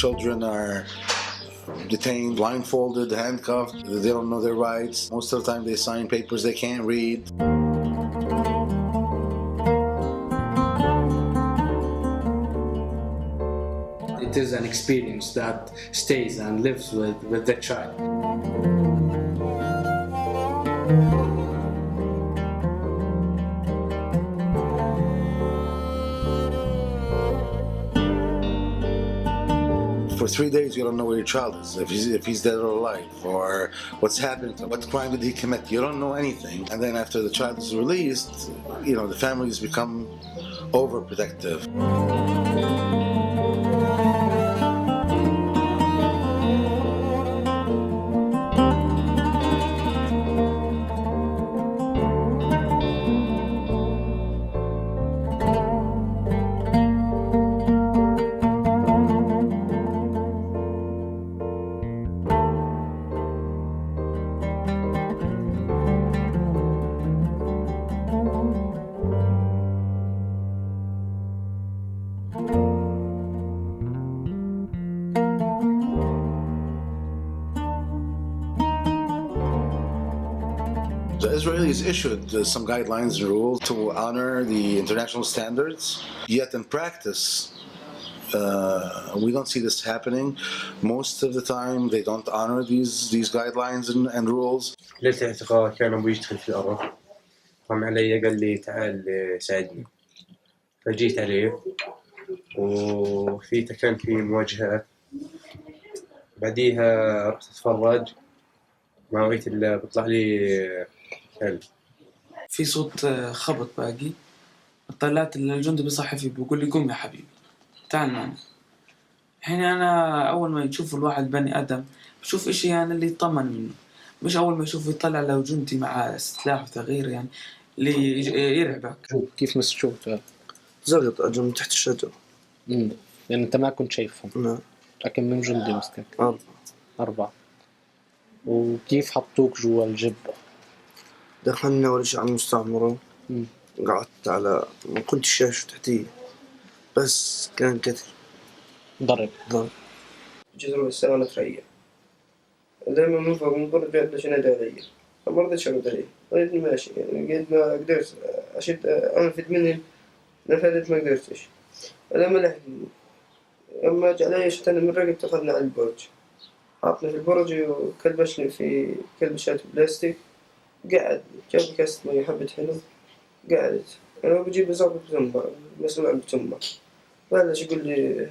children are detained, blindfolded, handcuffed. They don't know their rights. Most of the time they sign papers they can't read. It is an experience that stays and lives with the child. For 3 days, you don't know where your child is, if he's dead or alive, or what's happened to him, what crime did he commit. You don't know anything. And then after the child is released, the families become overprotective. The Israelis issued some guidelines and rules to honor the international standards, yet in practice, we don't see this happening. Most of the time, they don't honor these guidelines and rules. ليلة الاعتقال كان أبوي يشتغل في الأرض، قام علي قال لي تعال ساعدني، فجيت عليه كان في مواجهات. بعديها رحت أتفرج، ما وعيت إلا بطلع لي كلب. في صوت خبط باقي، طلعت الجندي بصحفي بيقول لي قوم يا حبيبي تعال معنا. الحين أنا أول ما يشوف الواحد بني آدم بشوف إشي يعني اللي يطمن منه، مش أول ما يشوف يطلع له جندي مع سلاح وتغيير يعني اللي يرعبك. كيف مسكوك؟ زغط أجل من تحت الشجرة. يعني أنت ما كنت شايفهم؟ لا. لكن من جندي مسكك؟ 4. وكيف حطوك جوا الجبة؟ دخلنا أول شيء على المستعمرة. قعدت على ما كنت شايف تحتي، بس كان كتر ضرب. جزر السنة تريح دائما من فوق من برد بعد ليش نادى علي، ما رضيتش أرد عليه، ضليتني ماشي يعني قد ما قدرت أشد أنفذ منهم، نفذت ما قدرتش. لما لحقني لما جاء علي شتاني من رقبتي أخذنا على البرج، حاطني في البرج وكلبشني في كلبشات بلاستيك. قاعد جاب كاسة مية حبة حلو، قعدت أنا بجيب بزاق بتمبر مسؤول عن بتمبر، بلش يقول لي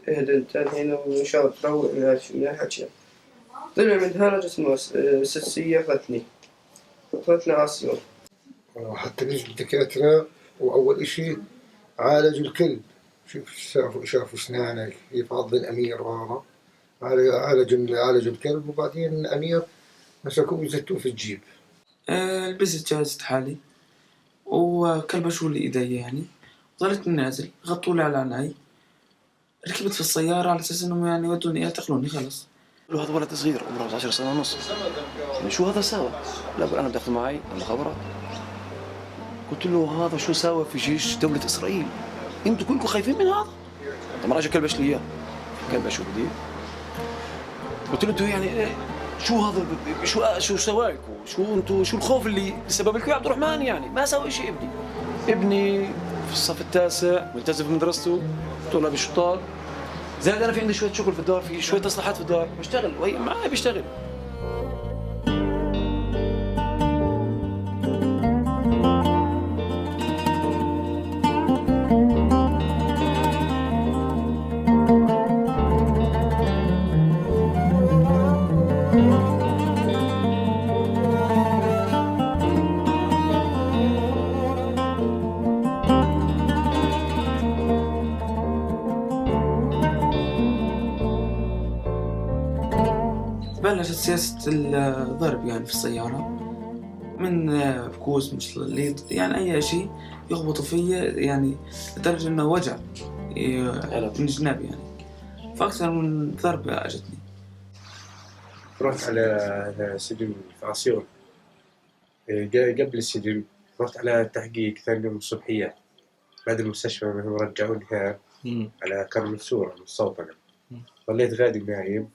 اهدى انت الحين وإن شاء الله تروق من هالحكي. طلع من هنا جسمه سسية أخذتني عاصيون. حتى نجي الدكاترة وأول إشي عالجوا الكلب، شافوا سنانك كيف عض الأمير، وهذا عالجوا الكلب. وبعدين الأمير مسكوه وزتوه في الجيب. لبست جهازة حالي وكلبشوا لي إيدي يعني، ظلت نازل غطوا لي على عيني، ركبت في السيارة على أساس إنهم يعني يودوني يعتقلوني خلاص. قالوا هذا ولد صغير عمره 10 سنة ونص، شو هذا ساوى؟ لا بقول أنا بدي معي المخابرات. قلت له هذا شو ساوى في جيش دولة إسرائيل؟ أنتوا كلكم خايفين من هذا؟ طب راجع كلبش لي إياه، كلبش شو بدي؟ قلت له أنتوا يعني شو هذا شو سواكوا؟ شو أنتوا شو الخوف اللي بسبب لكم يا عبد الرحمن؟ يعني ما سوى شيء ابني في الصف التاسع ملتزم في مدرسته، طلاب الشطار، زائد أنا في عندي شوية شغل في الدار، في شوية تصليحات في الدار، بشتغل وهي معي بيشتغل. بلشت سياسة الضرب يعني في السيارة، من بكوس مش ليط يعني أي شيء يخبطوا فيه يعني لدرجة إنه وجع من جنابي يعني، فأكثر من ضربة أجتني. رحت على سجن في عسيون، قبل السجن رحت على تحقيق ثاني يوم الصبحية بعد المستشفى، رجعوني على كرم السورة من السلطنة. ظليت غادي نايم.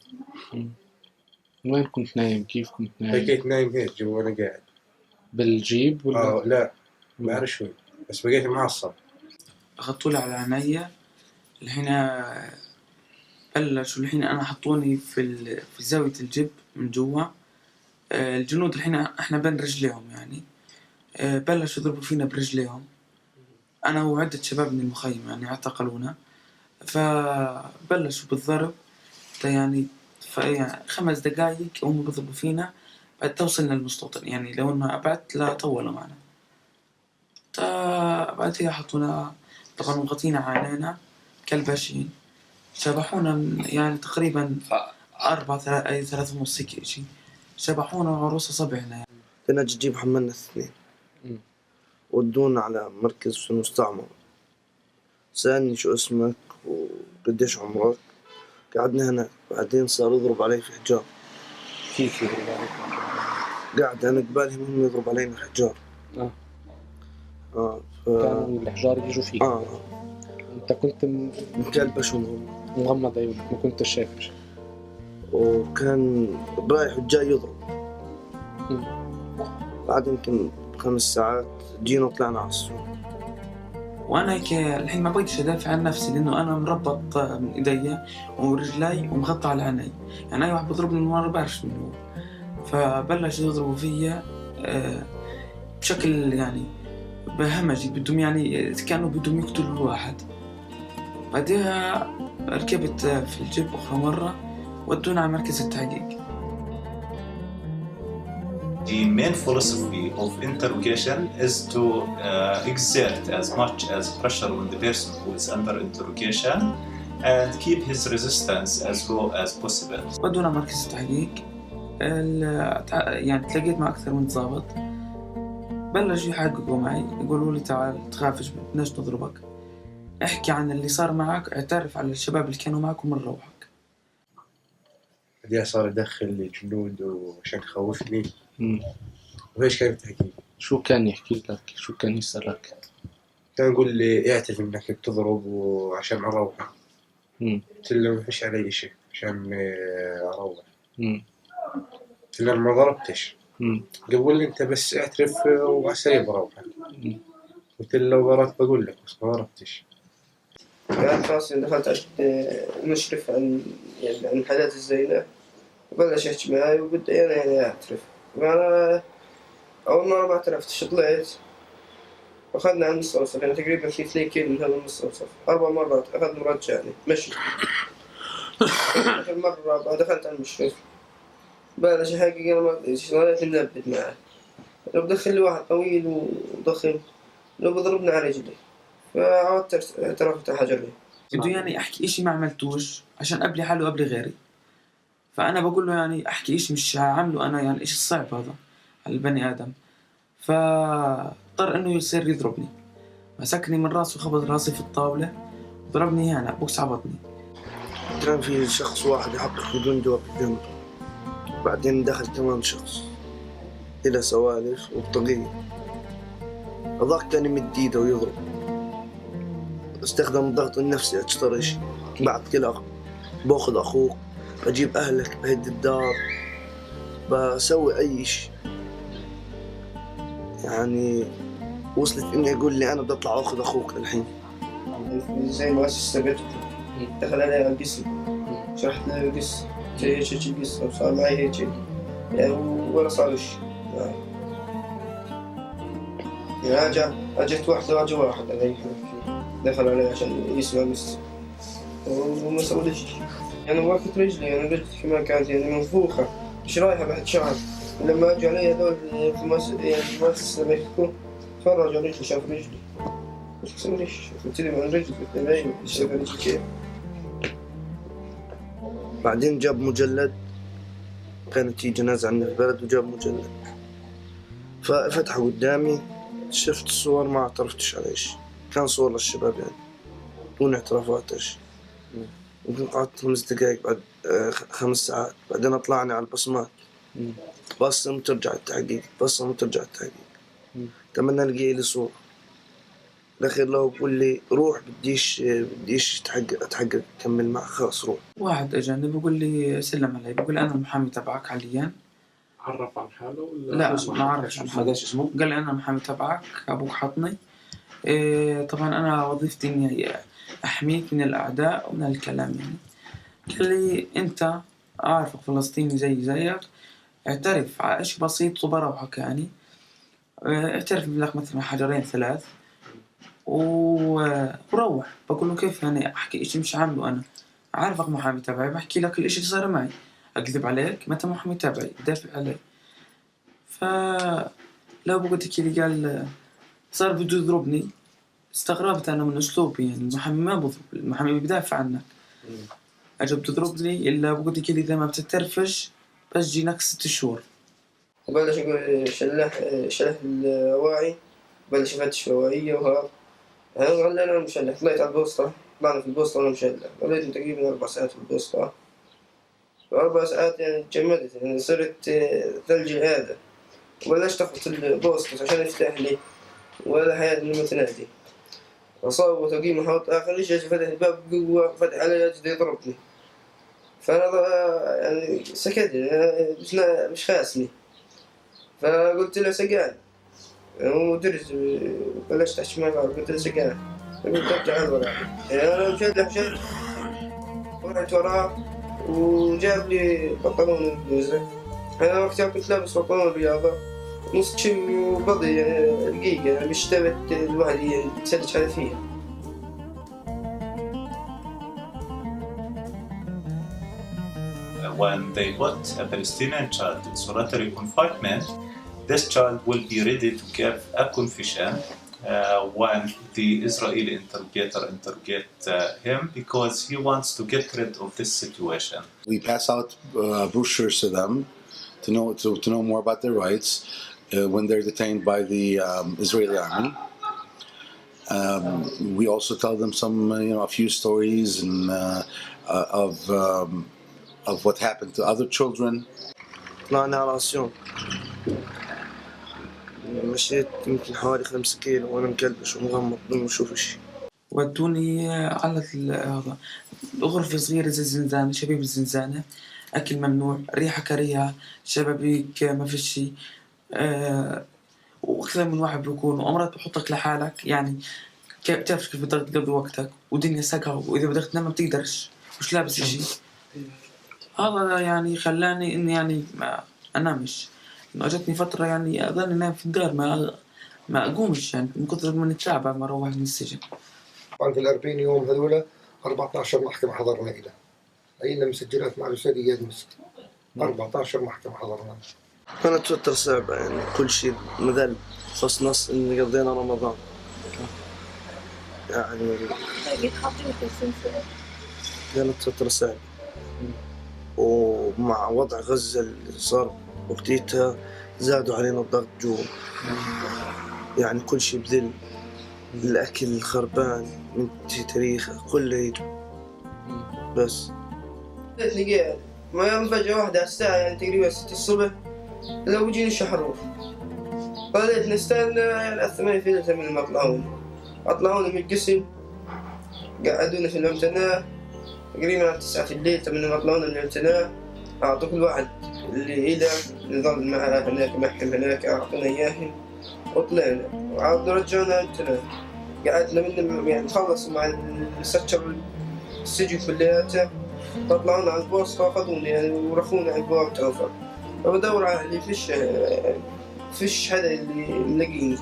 وين كنت نايم؟ كيف كنت نايم؟ بقيت نايم هيك جوا وأنا قاعد. بالجيب ولا؟ لا ما أعرف شوي، بس بقيت معصب. أخذتولي على عينيا. الحين بلشوا الحين أنا حطوني في زاوية الجب من جوا. الجنود الحين إحنا بين رجليهم يعني. بلشوا يضربوا فينا برجليهم، أنا وعدة شباب من المخيم يعني اعتقلونا. فبلشوا بالضرب يعني 5 دقايق هم بيضربوا فينا، بعد توصلنا المستوطن يعني لو إنه أبعد لا طولوا معنا. بعدها حطونا طبعا مغطينا عينينا كالباشين، شبحونا يعني تقريبا 3.5 كيجي، شبحونا وعروسة صبعنا يعني. كنا تجيب حملنا 2 ودونا على مركز في المستعمر. سألني شو اسمك وقديش عمرك، قعدنا هنا. بعدين صار يضرب علي في حجار. كيف يضرب عليك؟ قاعد أنا قبالهم هم يضرب علينا حجار. كانوا الحجار يجوا فيك. انت كنت مكلبشهم مغمض عيونك، ما كنت شايف شيء. وكان رايح وجاي يضرب. بعد يمكن 5 ساعات جينا وطلعنا على السوق. وانا هيك الحين ما بقدرش ادافع عن نفسي لانه انا مربط من ايدي ورجلي ومغطى على عيني، يعني اي واحد بضربني من ورا بعرفش منه هو. فبلش يضربوا فيا بشكل يعني بهمجي، بدهم يعني كانوا بدهم يقتلوا الواحد. بعدها ركبت في الجيب أخرى مرة ودونا على مركز التحقيق. The main philosophy of interrogation is to exert as much as pressure on the person who is under interrogation and keep his resistance as low as possible. ودونا مركز التحقيق. يعني تلاقيت مع أكثر من ضابط، بلشوا يحققوا معي، يقولوا لي تعال تخافش بدناش نضربك، احكي عن اللي صار معك، اعترف على الشباب اللي كانوا معك ومنروحك. بعدها صار يدخل لي جنود وعشان يخوفني. وإيش كان التحقيق؟ شو كان يحكي لك؟ شو كان يسألك؟ كان يقول لي اعترف انك بتضرب وعشان اروح. قلت له ما فيش علي شيء عشان اروح. قلت له ما ضربتش. قبل لي انت بس اعترف وعسى بروح. قلت له لو ضربت بقول لك بس ما ضربتش. كان خلاص دخلت المشرف عن يعني عن الحالات الزينة، وبلش يحكي معي وبدي أنا يعني أعترف. وأنا أول مرة ما اعترفتش، طلعت وأخذنا عن المستوصف، يعني تقريبا في 2 كيلو من هذا المستوصف 4 مرات أخذ مرجعني مشي. آخر مرة بعد دخلت على المشرف بلش يحقق، أنا ما قدرتش، ظليت منبت معه. لو بدخل لي واحد طويل وضخم لو بضربني على رجلي، فعودت اعترفت على حجري. بده يعني أحكي إشي ما عملتوش عشان أبلي حاله وأبلي غيري. فأنا بقول له يعني أحكي إشي مش هعمله أنا، يعني إيش الصعب هذا على البني آدم. فاضطر إنه يصير يضربني، مسكني من راسي وخبط راسي في الطاولة وضربني هنا بوكس عبطني. كان في شخص واحد يحقق بدون جواب الجنب، بعدين دخل كمان شخص إلى سوالف وبطاقية. هذاك كان يمد إيده ويضرب، استخدم الضغط النفسي أشتري شيء. بعد كده باخذ أخوك، بجيب أهلك، بهد الدار، بسوي أي شيء. يعني وصلت إني أقول لي أنا بدي أطلع أخذ أخوك الحين. زي ما استبدت دخل علي على القسم، شرحت له القصة، هيك القصة وصار معي هيك يعني ولا صار شيء. يعني أجت واحدة علي دخل علي عشان يسمع قصة وما سوى شيء. يعني وقفت رجلي، يعني رجلي كمان كانت يعني منفوخة مش رايحة بعد شعر. لما أجوا علي هذول في المؤسسة بيحكوا تفرجوا على رجلي، شاف رجلي مش بسوي ليش، قلت لي من رجلي باين شاف رجلي كيف. بعدين جاب مجلد، كانت في جنازة عندنا في البلد وجاب مجلد، ففتحه قدامي شفت الصور ما اعترفتش على شيء. كان صور للشباب يعني دون اعترافات ايش. يمكن قعدت 5 دقايق بعد 5 ساعات. بعدين طلعني على البصمات، بصم وترجع التحقيق، بصم وترجع التحقيق. تمنى لقي لي صورة الأخير له بقول لي روح بديش أتحقق أكمل معك خلاص روح. واحد أجانب بيقول لي سلم علي، بيقول لي أنا المحامي تبعك حاليا. عرف عن حاله ولا لا ما عرفش عن ما حاله. قالش اسمه؟ قال لي أنا المحامي تبعك، أبوك حطني. طبعا أنا وظيفتي إني أحميك من الأعداء ومن الكلام يعني. قال لي أنت عارفك فلسطيني زيك، اعترف على إشي بسيط وبروحك يعني. اعترف لك مثلا حجرين 3 وروح. بقول له كيف يعني أحكي إشي مش عامله أنا؟ عارفك محامي تبعي، بحكي لك الإشي اللي صار معي. أكذب عليك؟ ما أنت محامي تبعي، دافع علي. لو بقولك لي قال صار بده يضربني. استغربت أنا من أسلوبي، يعني المحامي ما بضرب، المحامي بيدافع عنك. أجب تضربني إلا بقولك لي إذا ما بتترفش بس جيناك 6 شهور. وبلش يقول شلح الواعي، بلش يفتش في الهوائية وهذا. أنا قال لي أنا مشلح. طلعت على البوسطة، طلعنا في البوسطة وأنا مشلح. قضيت تقريبا 4 ساعات في البوسطة. 4 ساعات يعني تجمدت، يعني صرت ثلج هذا. وبلشت أخبط البوسطة عشان يفتح لي، ولا حياة من المتنادي. أصاب وتقييم حوط آخر شيء، فتح الباب بقوة، فتح علي يجد يضربني. فأنا يعني سكت، مش خاسني. فقلت له سقان، ودرج بلشت أحكي معه، قلت له سقان. قلت ارجع الورا، يعني أنا مشلح ورحت وراه وجاب لي بنطلون وبلوزة. أنا وقتها كنت لابس بنطلون رياضة نص شي وبضي يعني دقيقة، يعني مش تبت الواحد يتسلج على فيها. When they put a Palestinian child in solitary confinement, this child will be ready to give a confession when the Israeli interrogator interrogates him, because he wants to get rid of this situation. We pass out brochures to them to know more about their rights when they're detained by the Israeli army. We also tell them some, a few stories and of what happened to other children. طلعنا على عصيون، مشيت يمكن حوالي 5 كيلو وأنا مكلبش ومغمض ما بشوف شي. ودوني على هذا غرفة صغيرة زي الزنزانة، شبيب الزنزانة، أكل ممنوع، ريحة كريهة، شبابيك ما في شيء. وأكثر من واحد بيكون، وأمرات بحطك لحالك، يعني بتعرف كيف بدك تقضي وقتك، ودنيا سقعة، وإذا بدك تنام ما بتقدرش، مش لابس شيء. هذا يعني خلاني إني يعني ما أنامش. أجتني فترة يعني أظل أنام في الدار، ما أقومش يعني من كثر من التعب بعد ما روحت من السجن. طبعا في 40 يوم هذولا 14 محكمة حضرنا إلى أين مسجلات مع الأستاذ إياد مسك 14 محكمة حضرنا. كانت فترة صعبة، يعني كل شيء مذل، خص نص إن قضينا رمضان يعني كانت فترة صعبة. ومع وضع غزة اللي صار وقتها زادوا علينا الضغط جوا، يعني كل شيء بذل، الأكل خربان من تاريخه كله يجب. بس لقيت ما يوم فجأة واحدة الساعة يعني تقريبا 6 الصبح لو جيني شحروف. قلت نستنى يعني 8 من أطلعون من القسم، قعدونا في الامتناع تقريبا 9 الليل. من أطلعونا من الامتناع أعطوا كل واحد اللي إله نظل معه هناك محكم هناك، أعطونا إياهم وطلعنا وعاودوا رجعونا الامتناع. قعدنا من يعني خلصوا مع السكر السجن كلياته، طلعونا على البوسطة وأخذونا يعني ورخونا على البواب توفر. فبدور على اللي فيش حدا اللي ملاقيني،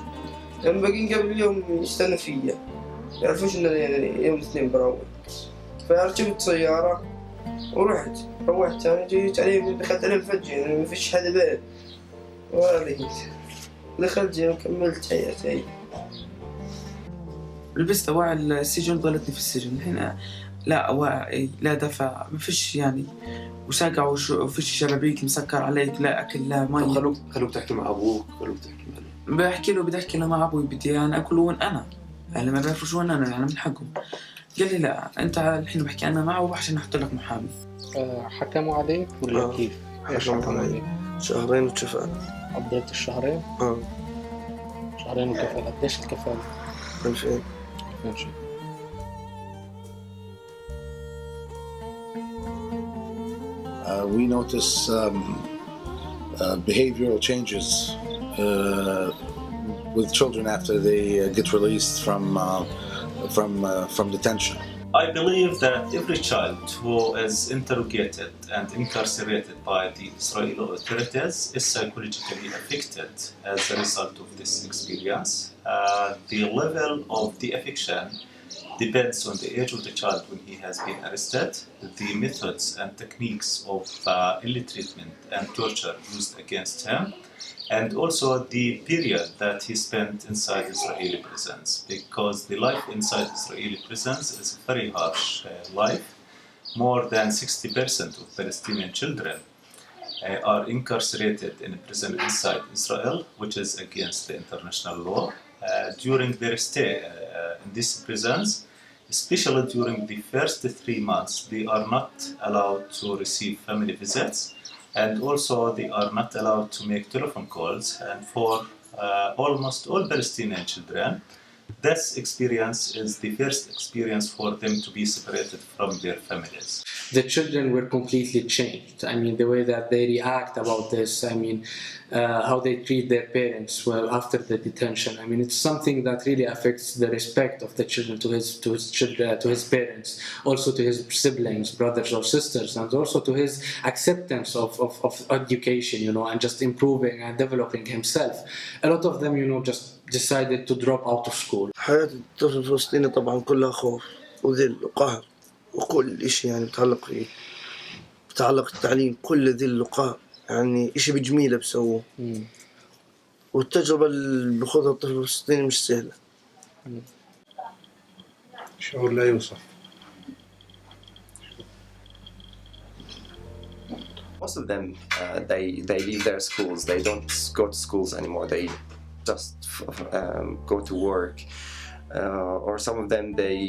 يعني باقيين قبل اليوم يستنوا فيا، يعرفوش إن يعني يوم الاثنين بروح. فركبت سيارة ورحت روحت، يعني جيت عليهم دخلت عليهم فجأة، يعني ما فيش حدا بعد. وهذه دخلت وكملت حياتي. لبست أواعي السجن، ضلتني في السجن الحين لا أواعي لا دفع، ما فيش يعني، وساقع وفيش شبابيك مسكر عليك، لا أكل لا مي. خلوك تحكي مع أبوك، خلوك تحكي معه. بحكي له بدي أحكي له مع أبوي، بدي يعني أكل وين أنا، يعني ما بعرفوش وين أنا، يعني من حقهم. قال لي لا أنت الحين بحكي أنا معه وعشان أحط لك محامي. حكموا عليك ولا كيف؟ إيش حكموا عليك؟ 2 شهرين وكفالة. قضيت الشهرين؟ شهرين وكفالة. قديش الكفالة؟ 2000. We notice behavioral changes with children after they get released from detention. I believe that every child who is interrogated and incarcerated by the Israeli authorities is psychologically affected as a result of this experience. The level of the affection depends on the age of the child when he has been arrested, the methods and techniques of ill treatment and torture used against him, and also the period that he spent inside Israeli prisons, because the life inside Israeli prisons is a very harsh life. More than 60% of Palestinian children are incarcerated in a prison inside Israel, which is against the international law. During their stay in these prisons, especially during the first 3 months, they are not allowed to receive family visits, and also they are not allowed to make telephone calls. And for almost all Palestinian children, this experience is the first experience for them to be separated from their families. The children were completely changed. I mean, the way that they react about this, I mean, how they treat their parents well after the detention. I mean, it's something that really affects the respect of the children to his parents, also to his siblings, brothers or sisters, and also to his acceptance of education, you know, and just improving and developing himself. A lot of them, you know, just decided to drop out of school. حياة الطفل الفلسطيني طبعا كلها خوف وذل وقهر وكل إشي يعني بتعلق التعليم، كل ذل وقهر، يعني إشي بجميلة بسووه. والتجربة اللي بخوضها الطفل الفلسطيني مش سهلة. شعور لا يوصف. Most of them, they leave their schools. They don't go to schools anymore. They just go to work, or some of them they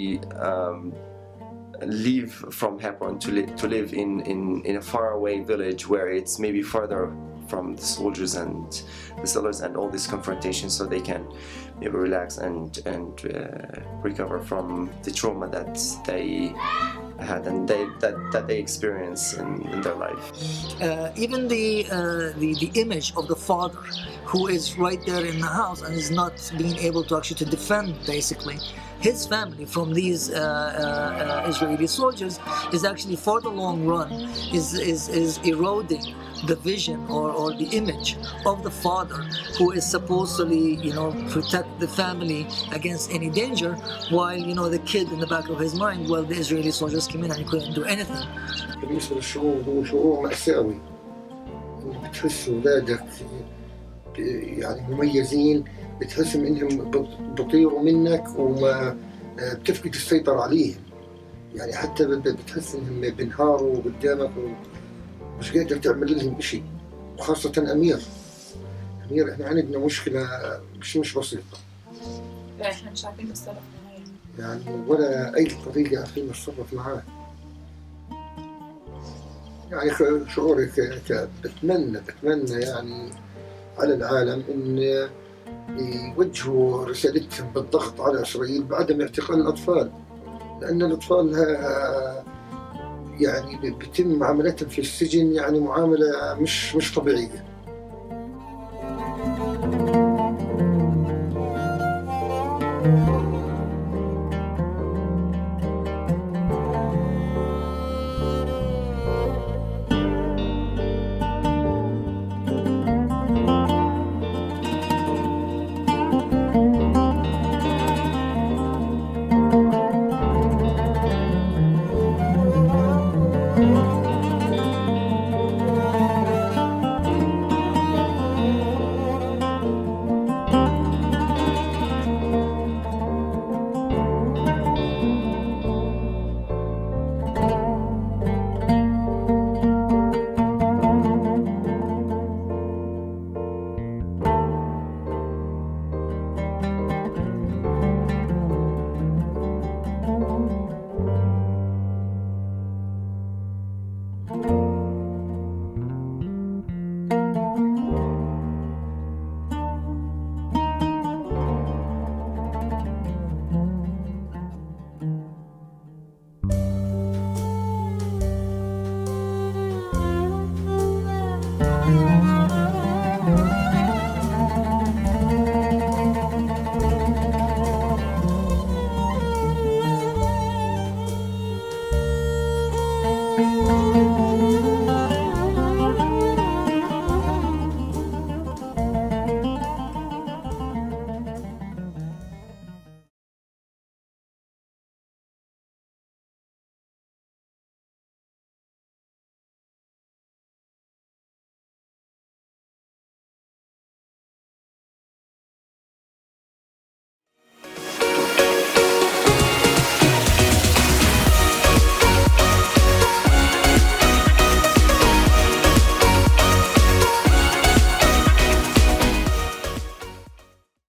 leave from Hebron to live in a faraway village where it's maybe further from the soldiers and the settlers and all this confrontation, so they can maybe relax and recover from the trauma that they had and that they experience in their life. Even the image of the father who is right there in the house and is not being able to actually to defend basically his family from these Israeli soldiers is actually for the long run is eroding the vision or the image of the father who is supposedly, you know, protect the family against any danger, while, you know, the kid in the back of his mind, well, the Israeli soldiers came in and he couldn't do anything. بالنسبة للشعور هو شعور مأساوي، إنك بتحس أولادك يعني مميزين، بتحس إنهم بيطيروا منك وما بتفقد السيطرة عليهم، يعني حتى بتحس إنهم بينهاروا قدامك ومش قادر تعمل لهم إشي، وخاصة أمير إحنا عندنا مشكلة مش بسيطة. لا إحنا مش عارفين نتصرف معاه يعني ولا أي طريقة عارفين نتصرف معاه. يعني شعوري بتمنى يعني على العالم إن يوجهوا رسالتهم بالضغط على إسرائيل بعدم اعتقال الأطفال، لأن الأطفال يعني بيتم معاملتهم في السجن يعني معاملة مش طبيعية. السلام.